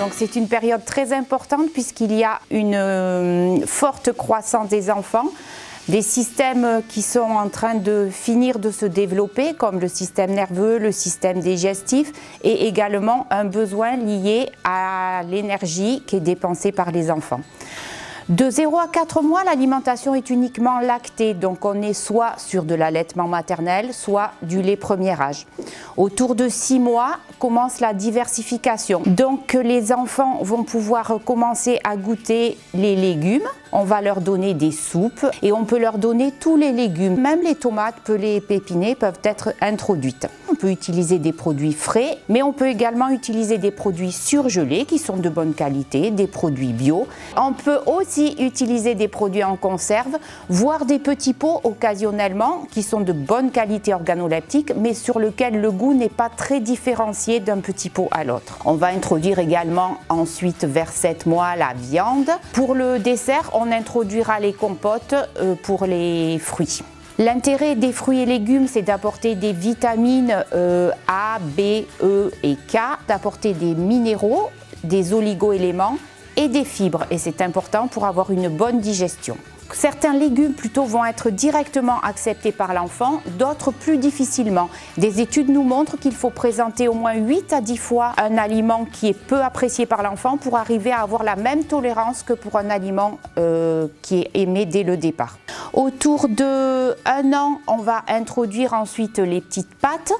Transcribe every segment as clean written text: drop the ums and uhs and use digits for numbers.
donc c'est une période très importante puisqu'il y a une forte croissance des enfants, des systèmes qui sont en train de finir de se développer comme le système nerveux, le système digestif et également un besoin lié à l'énergie qui est dépensée par les enfants. De 0 à 4 mois, l'alimentation est uniquement lactée, donc on est soit sur de l'allaitement maternel, soit du lait premier âge. Autour de 6 mois commence la diversification, donc les enfants vont pouvoir commencer à goûter les légumes. On va leur donner des soupes et on peut leur donner tous les légumes. Même les tomates pelées et pépinées peuvent être introduites. On peut utiliser des produits frais, mais on peut également utiliser des produits surgelés qui sont de bonne qualité, des produits bio. On peut aussi utiliser des produits en conserve, voire des petits pots occasionnellement qui sont de bonne qualité organoleptique, mais sur lesquels le goût n'est pas très différencié d'un petit pot à l'autre. On va introduire également ensuite vers 7 mois la viande. Pour le dessert, on introduira les compotes pour les fruits. L'intérêt des fruits et légumes, c'est d'apporter des vitamines A, B, E et K, d'apporter des minéraux, des oligo-éléments et des fibres. Et c'est important pour avoir une bonne digestion. Certains légumes plutôt vont être directement acceptés par l'enfant, d'autres plus difficilement. Des études nous montrent qu'il faut présenter au moins 8 à 10 fois un aliment qui est peu apprécié par l'enfant pour arriver à avoir la même tolérance que pour un aliment qui est aimé dès le départ. Autour de 1 an, on va introduire ensuite les petites pâtes.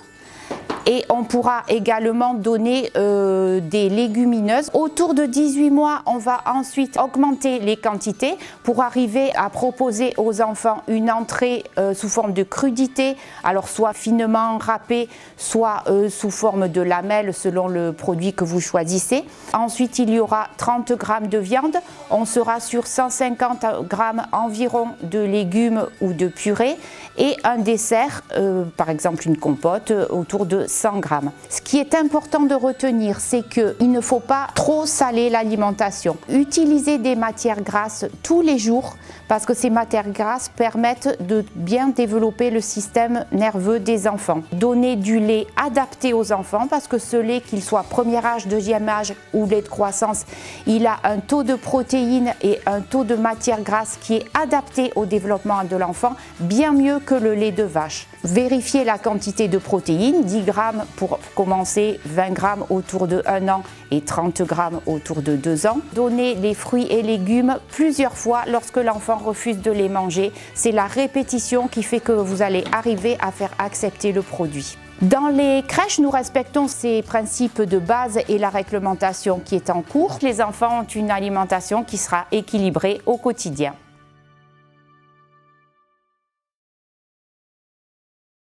Et on pourra également donner des légumineuses. Autour de 18 mois, on va ensuite augmenter les quantités pour arriver à proposer aux enfants une entrée sous forme de crudité, alors soit finement râpée, soit sous forme de lamelles selon le produit que vous choisissez. Ensuite, il y aura 30 g de viande. On sera sur 150 g environ de légumes ou de purée et un dessert, par exemple une compote, autour de 100 g. Ce qui est important de retenir, c'est qu'il ne faut pas trop saler l'alimentation. Utiliser des matières grasses tous les jours parce que ces matières grasses permettent de bien développer le système nerveux des enfants. Donner du lait adapté aux enfants parce que ce lait, qu'il soit premier âge, deuxième âge ou lait de croissance, il a un taux de protéines et un taux de matières grasses qui est adapté au développement de l'enfant, bien mieux que le lait de vache. Vérifier la quantité de protéines, 10 g pour commencer, 20 g autour de 1 an et 30 g autour de 2 ans. Donner les fruits et légumes plusieurs fois lorsque l'enfant refuse de les manger. C'est la répétition qui fait que vous allez arriver à faire accepter le produit. Dans les crèches, nous respectons ces principes de base et la réglementation qui est en cours. Les enfants ont une alimentation qui sera équilibrée au quotidien.